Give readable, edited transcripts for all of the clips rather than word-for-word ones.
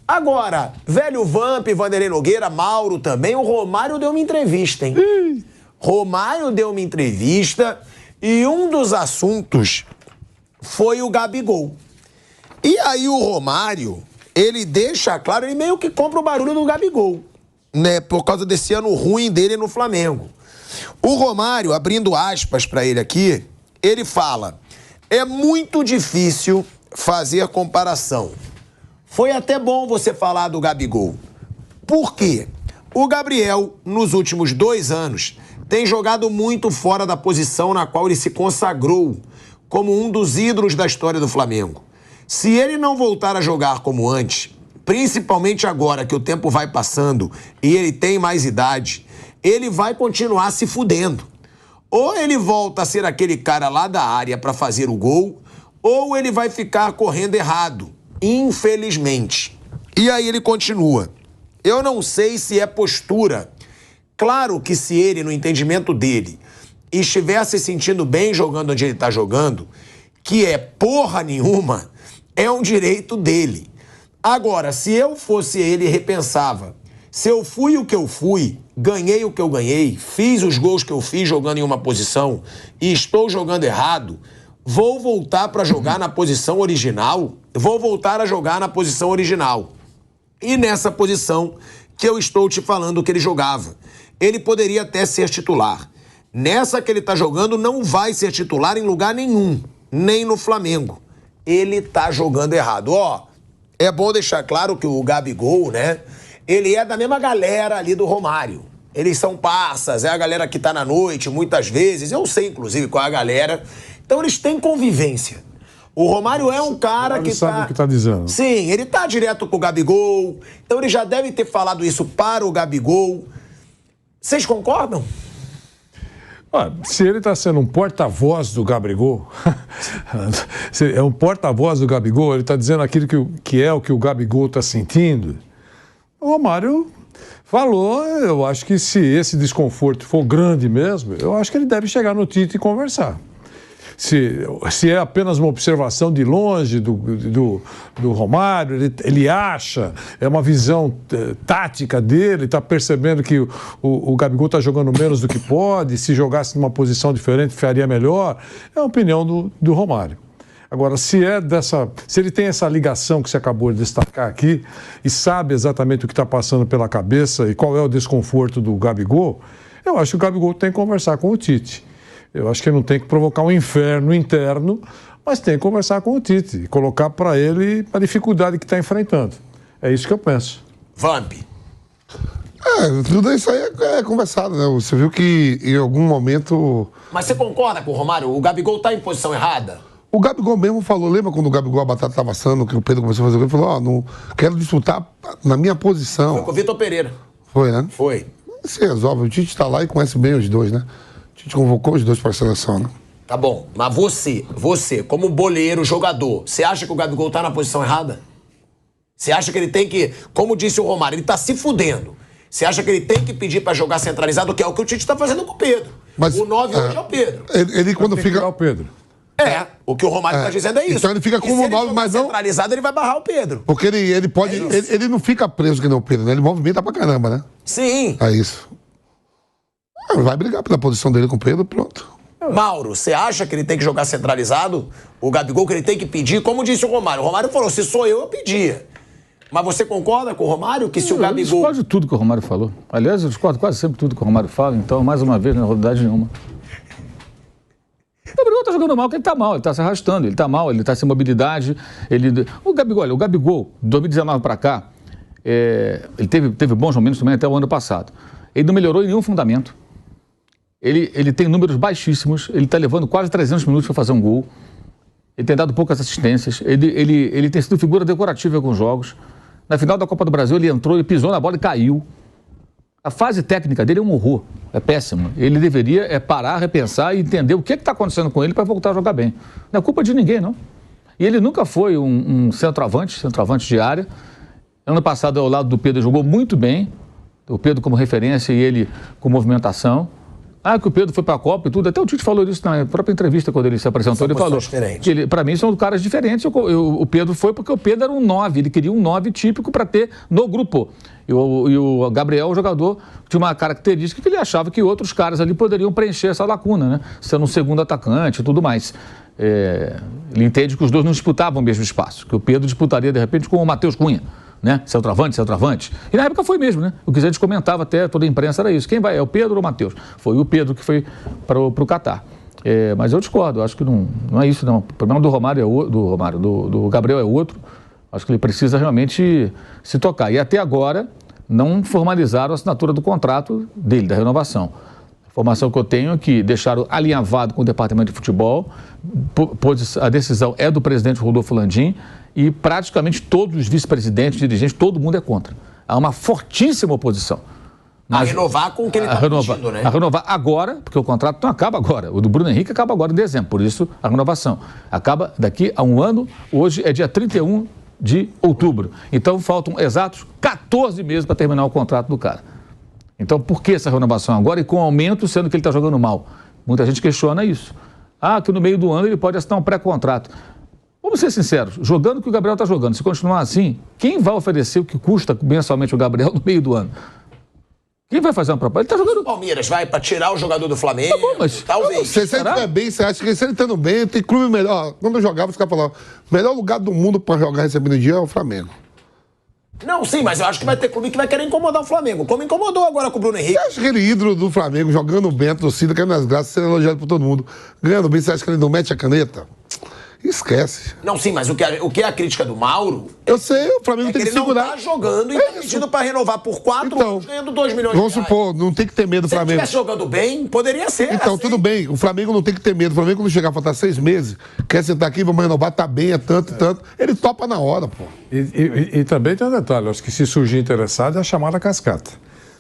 Agora, velho Vamp, Vanderlei Nogueira, Mauro também, o Romário deu uma entrevista, hein? Romário deu uma entrevista e um dos assuntos foi o Gabigol. E aí o Romário, ele deixa claro, ele meio que compra o barulho do Gabigol, né? Por causa desse ano ruim dele no Flamengo. O Romário, abrindo aspas pra ele aqui, ele fala: é muito difícil fazer comparação. Foi até bom você falar do Gabigol. Por quê? O Gabriel, nos últimos 2 anos, tem jogado muito fora da posição na qual ele se consagrou como um dos ídolos da história do Flamengo. Se ele não voltar a jogar como antes, principalmente agora que o tempo vai passando e ele tem mais idade, ele vai continuar se fudendo. Ou ele volta a ser aquele cara lá da área para fazer o gol, ou ele vai ficar correndo errado, infelizmente. E aí ele continua: eu não sei se é postura. Claro que se ele, no entendimento dele, estiver se sentindo bem jogando onde ele está jogando, que é porra nenhuma, é um direito dele. Agora, se eu fosse ele, repensava: se eu fui o que eu fui, ganhei o que eu ganhei, fiz os gols que eu fiz jogando em uma posição e estou jogando errado, vou voltar para jogar na posição original? Vou voltar a jogar na posição original. E nessa posição que eu estou te falando que ele jogava, ele poderia até ser titular. Nessa que ele tá jogando, não vai ser titular em lugar nenhum, nem no Flamengo. Ele tá jogando errado. Ó, é bom deixar claro que o Gabigol, né, ele é da mesma galera ali do Romário. Eles são parças, é a galera que tá na noite, muitas vezes. Eu sei, inclusive, qual é a galera. Então, eles têm convivência. O Romário é um cara que sabe o que tá dizendo. Sim, ele tá direto com o Gabigol. Então, ele já deve ter falado isso para o Gabigol. Vocês concordam? Se ele está sendo um porta-voz do Gabigol, se é um porta-voz do Gabigol, ele está dizendo aquilo que é o que o Gabigol está sentindo. O Romário falou, eu acho que se esse desconforto for grande mesmo, eu acho que ele deve chegar no Tite e conversar. Se é apenas uma observação de longe do Romário, ele acha, é uma visão tática dele, está percebendo que o Gabigol está jogando menos do que pode, se jogasse numa posição diferente faria melhor, é a opinião do Romário. Agora, se ele tem essa ligação que você acabou de destacar aqui e sabe exatamente o que está passando pela cabeça e qual é o desconforto do Gabigol, eu acho que o Gabigol tem que conversar com o Tite. Eu acho que ele não tem que provocar um inferno interno, mas tem que conversar com o Tite e colocar para ele a dificuldade que está enfrentando. É isso que eu penso. Vamp. Tudo isso aí é conversado, né? Você viu que em algum momento... Mas você concorda com o Romário? O Gabigol tá em posição errada? O Gabigol mesmo falou, lembra quando o Gabigol, a batata estava assando, que o Pedro começou a fazer o gol? Ele falou, não quero disputar na minha posição. Foi com o Vitor Pereira. Foi, né? Foi. Se resolve, o Tite está lá e conhece bem os dois, né? A gente convocou os dois para a seleção, né? Tá bom, mas você, como boleiro, jogador, você acha que o Gabigol tá na posição errada? Você acha que ele tem que, como disse o Romário, ele tá se fudendo. Você acha que ele tem que pedir para jogar centralizado, que é o que o Tite tá fazendo com o Pedro? Mas, o 9 hoje é o Pedro. Ele quando fica... o Pedro. O que o Romário tá dizendo é isso. Então ele fica como o 9, mas não... centralizado, ele vai barrar o Pedro. Porque ele pode... ele não fica preso que nem o Pedro, né? Ele movimenta pra caramba, né? Sim. É isso. Vai brigar pela posição dele com o Pedro, pronto. Mauro, você acha que ele tem que jogar centralizado? O Gabigol que ele tem que pedir? Como disse o Romário? O Romário falou, se sou eu pedia. Mas você concorda com o Romário que se o Gabigol... Eu discordo de tudo que o Romário falou. Aliás, eu discordo quase sempre tudo que o Romário fala, então, mais uma vez, não é novidade nenhuma. O Gabigol tá jogando mal, porque ele tá mal, ele tá se arrastando, ele tá mal, ele tá sem mobilidade. O Gabigol, 2019 para cá, ele teve bons momentos também até o ano passado. Ele não melhorou em nenhum fundamento. Ele tem números baixíssimos, ele está levando quase 300 minutos para fazer um gol, ele tem dado poucas assistências, ele tem sido figura decorativa em alguns jogos. Na final da Copa do Brasil ele entrou, ele pisou na bola e caiu. A fase técnica dele é um horror, é péssima. Ele deveria parar, repensar e entender o que está acontecendo com ele para voltar a jogar bem. Não é culpa de ninguém, não. E ele nunca foi um centroavante de área. Ano passado, ao lado do Pedro, jogou muito bem. O Pedro como referência e ele com movimentação. que o Pedro foi para a Copa e tudo. Até o Tite falou isso na própria entrevista quando ele se apresentou. Ele falou que, para mim, são caras diferentes. O Pedro foi porque o Pedro era um 9. Ele queria um 9 típico para ter no grupo. E o Gabriel, o jogador, tinha uma característica que ele achava que outros caras ali poderiam preencher essa lacuna, né? Sendo um segundo atacante e tudo mais. Ele entende que os dois não disputavam o mesmo espaço, que o Pedro disputaria, de repente, com o Matheus Cunha, né? Centroavante. E na época foi mesmo, né? O que a gente comentava até, toda a imprensa era isso. Quem vai? É o Pedro ou o Matheus? Foi o Pedro que foi para o Catar. Mas eu discordo, acho que não é isso, não. O problema do Gabriel é outro. Acho que ele precisa realmente se tocar. E até agora não formalizaram a assinatura do contrato dele, da renovação. A informação que eu tenho é que deixaram alinhavado com o departamento de futebol, a decisão é do presidente Rodolfo Landim e praticamente todos os vice-presidentes, dirigentes, todo mundo é contra. Há uma fortíssima oposição. A renovar com o que ele está pedindo, né? A renovar agora, porque o contrato não acaba agora. O do Bruno Henrique acaba agora em dezembro, por isso a renovação. Acaba daqui a um ano, hoje é dia 31 de outubro. Então faltam exatos 14 meses para terminar o contrato do cara. Então por que essa renovação agora e com aumento, sendo que ele está jogando mal? Muita gente questiona isso. Que no meio do ano ele pode assinar um pré-contrato. Vamos ser sinceros, jogando o que o Gabriel está jogando, se continuar assim, quem vai oferecer o que custa mensalmente o Gabriel no meio do ano? Quem vai fazer uma proposta? Ele está jogando... O Palmeiras vai para tirar o jogador do Flamengo? Tá bom, mas... Talvez. Se ele estiver bem, você acha que se ele estando bem, tem clube melhor. Quando eu jogava, os caras falavam, o melhor lugar do mundo para jogar recebendo dia é o Flamengo. Não, sim, mas eu acho que vai ter clube que vai querer incomodar o Flamengo, como incomodou agora com o Bruno Henrique. Você acha que ele ídolo do Flamengo, jogando bem, a torcida, caindo nas graças, sendo elogiado por todo mundo, ganhando bem, você acha que ele não mete a caneta? Esquece. Não, sim, mas o que é a crítica do Mauro... Eu sei, o Flamengo tem que segurar. Ele não tá jogando e tá pedindo pra renovar por 4 anos, ganhando 2 milhões de reais. Vamos supor, não tem que ter medo do Flamengo. Se ele estivesse jogando bem, poderia ser. Então, assim. tudo bem, o Flamengo não tem que ter medo. O Flamengo, quando chegar a faltar 6 meses, quer sentar aqui, vamos renovar, tá bem, é tanto, tanto. Ele topa na hora, pô. E também tem um detalhe, acho que se surgir interessado é a chamada cascata.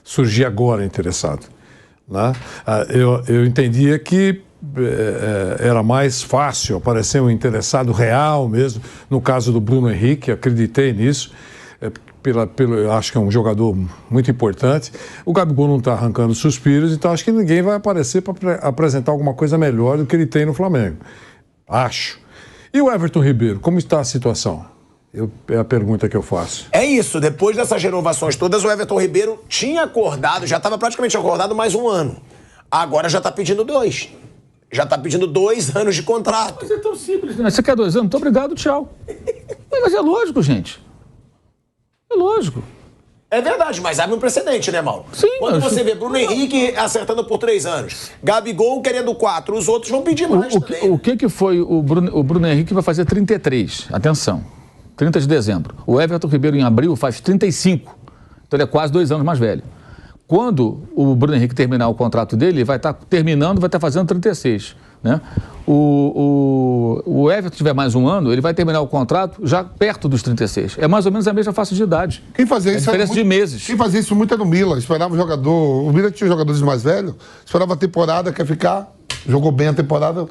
Surgir agora interessado. Né? Eu entendia que era mais fácil aparecer um interessado real mesmo, no caso do Bruno Henrique, acreditei nisso, acho que é um jogador muito importante. O Gabigol não está arrancando suspiros, então acho que ninguém vai aparecer para apresentar alguma coisa melhor do que ele tem no Flamengo. Acho. E o Everton Ribeiro, como está a situação? É a pergunta que eu faço. É isso, depois dessas renovações todas, o Everton Ribeiro tinha acordado, já estava praticamente acordado mais um ano. Agora já está pedindo 2. Já está pedindo 2 anos de contrato. Mas é tão simples, né? Você quer 2 anos? Muito obrigado, tchau. Mas é lógico, gente. É lógico. É verdade, mas abre um precedente, né, Mauro? Sim. Quando você vê Bruno Henrique acertando por 3 anos, Gabigol querendo 4, os outros vão pedir mais também. O que foi o Bruno Henrique vai fazer 33? Atenção. 30 de dezembro. O Everton Ribeiro, em abril, faz 35. Então ele é quase 2 anos mais velho. Quando o Bruno Henrique terminar o contrato dele, ele vai estar terminando, vai estar fazendo 36. Né? O Everton tiver mais um ano, ele vai terminar o contrato já perto dos 36. É mais ou menos a mesma faixa de idade. Quem fazia isso? Diferença de meses. Quem fazia isso muito era o Milan. Esperava o jogador. O Milan tinha jogadores mais velhos, esperava a temporada, quer ficar, jogou bem a temporada.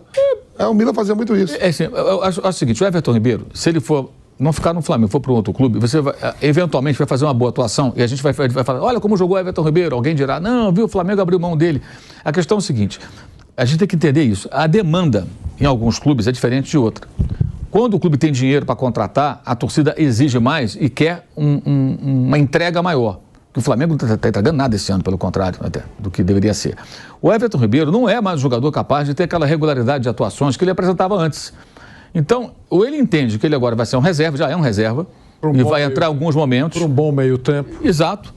O Milan fazia muito isso. Assim, eu acho o seguinte: o Everton Ribeiro, se ele for não ficar no Flamengo, for para um outro clube, você vai, eventualmente vai fazer uma boa atuação e a gente vai falar, olha como jogou o Everton Ribeiro. Alguém dirá, não, viu, o Flamengo abriu mão dele. A questão é o seguinte, a gente tem que entender isso. A demanda em alguns clubes é diferente de outra. Quando o clube tem dinheiro para contratar, a torcida exige mais e quer uma entrega maior. Que o Flamengo não está entregando nada esse ano, pelo contrário, até, do que deveria ser. O Everton Ribeiro não é mais um jogador capaz de ter aquela regularidade de atuações que ele apresentava antes. Então, ou ele entende que ele agora vai ser um reserva, já é um reserva, e vai entrar em alguns momentos. Por um bom meio tempo. Exato,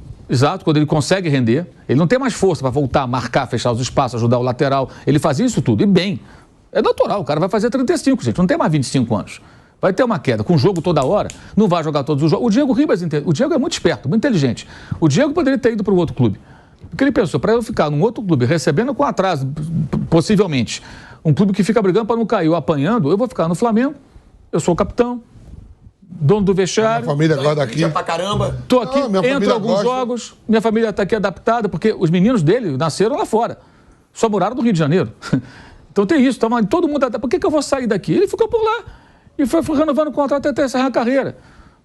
quando ele consegue render. Ele não tem mais força para voltar, marcar, fechar os espaços, ajudar o lateral. Ele fazia isso tudo, e bem. É natural, o cara vai fazer 35, gente, não tem mais 25 anos. Vai ter uma queda, com o jogo toda hora, não vai jogar todos os jogos. O Diego Ribas, o Diego é muito esperto, muito inteligente. O Diego poderia ter ido para o outro clube. Porque ele pensou, para eu ficar num outro clube, recebendo com atraso, possivelmente, um clube que fica brigando para não cair ou apanhando, eu vou ficar no Flamengo, eu sou o capitão, dono do vestiário. Minha família agora daqui. Pra caramba. Tô aqui, entro alguns jogos, minha família está aqui adaptada, porque os meninos dele nasceram lá fora, só moraram no Rio de Janeiro. Então tem isso, todo mundo adaptado. Por que eu vou sair daqui? Ele ficou por lá e foi renovando o contrato até encerrar a carreira.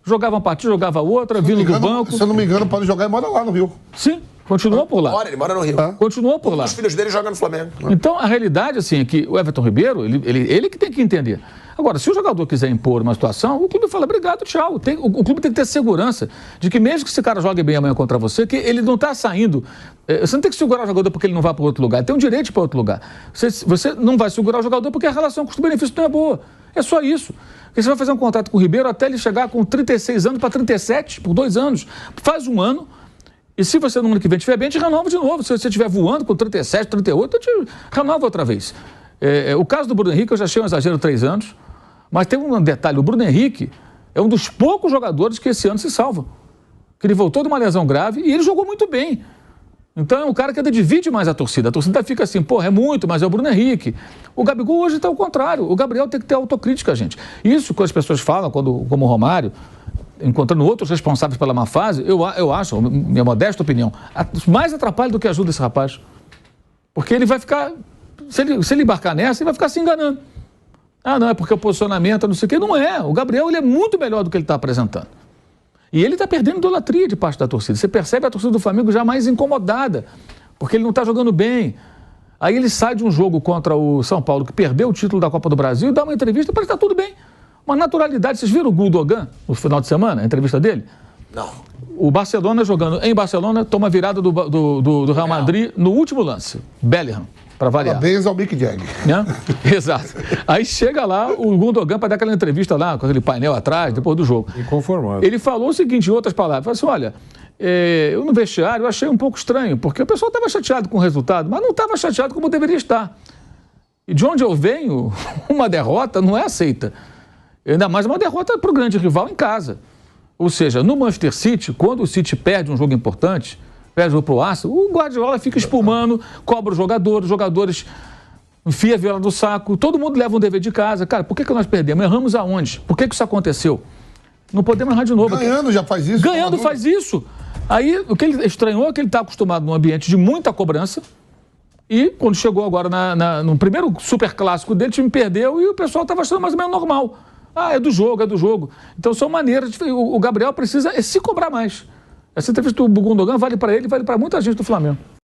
Jogava uma partida, jogava outra, vindo do banco. Se eu não me engano, pode jogar e mora lá no Rio. Sim. Continuou por lá. Ele mora no Rio. Continuou por lá. Os filhos dele jogam no Flamengo. Então, a realidade, assim, é que o Everton Ribeiro, ele que tem que entender. Agora, se o jogador quiser impor uma situação, o clube fala, obrigado, tchau. O clube tem que ter segurança de que mesmo que esse cara jogue bem amanhã contra você, que ele não está saindo. Você não tem que segurar o jogador porque ele não vai para outro lugar. Ele tem um direito de ir para outro lugar. Você não vai segurar o jogador porque a relação custo-benefício não é boa. É só isso. Porque você vai fazer um contrato com o Ribeiro até ele chegar com 36 anos para 37, por 2 anos. Faz um ano. E se você no ano que vem estiver bem, te renova de novo. Se você estiver voando com 37, 38, eu te renova outra vez. O caso do Bruno Henrique, eu já achei um exagero 3 anos. Mas tem um detalhe, o Bruno Henrique é um dos poucos jogadores que esse ano se salva. Que ele voltou de uma lesão grave e ele jogou muito bem. Então é um cara que ainda divide mais a torcida. A torcida fica assim, porra, é muito, mas é o Bruno Henrique. O Gabigol hoje está ao contrário. O Gabriel tem que ter autocrítica, gente. Isso que as pessoas falam, como o Romário, encontrando outros responsáveis pela má fase, eu acho, minha modesta opinião, mais atrapalha do que ajuda esse rapaz. Porque ele vai ficar, se ele embarcar nessa, ele vai ficar se enganando. Ah, não, é porque o posicionamento, não sei o quê. Não é. O Gabriel, ele é muito melhor do que ele está apresentando. E ele está perdendo idolatria de parte da torcida. Você percebe a torcida do Flamengo já mais incomodada, porque ele não está jogando bem. Aí ele sai de um jogo contra o São Paulo, que perdeu o título da Copa do Brasil, e dá uma entrevista, parece que está tudo bem. Uma naturalidade. Vocês viram o Gundogan no final de semana, a entrevista dele? Não. O Barcelona jogando em Barcelona, toma virada do Real Madrid no último lance. Bellingham, para variar. Parabéns ao Mick Jagger. Né? Exato. Aí chega lá o Gundogan para dar aquela entrevista lá, com aquele painel atrás, depois do jogo. Inconformado. Ele falou o seguinte, em outras palavras, falou assim, olha, eu no vestiário eu achei um pouco estranho, porque o pessoal estava chateado com o resultado, mas não estava chateado como deveria estar. E de onde eu venho, uma derrota não é aceita. Ainda mais uma derrota para o grande rival em casa. Ou seja, no Manchester City, quando o City perde um jogo importante, perde para o Arsenal, o Guardiola fica espumando, cobra os jogadores enfia a viola do saco, todo mundo leva um dever de casa. Cara, por que nós perdemos? Erramos aonde? Por que isso aconteceu? Não podemos errar de novo. Ganhando já faz isso. Ganhando faz isso. Aí, o que ele estranhou é que ele está acostumado num ambiente de muita cobrança e quando chegou agora no primeiro super clássico dele, o time perdeu e o pessoal estava achando mais ou menos normal. Ah, é do jogo. Então são maneiras de... O Gabriel precisa se cobrar mais. Essa entrevista do Gundogan vale para ele, vale para muita gente do Flamengo.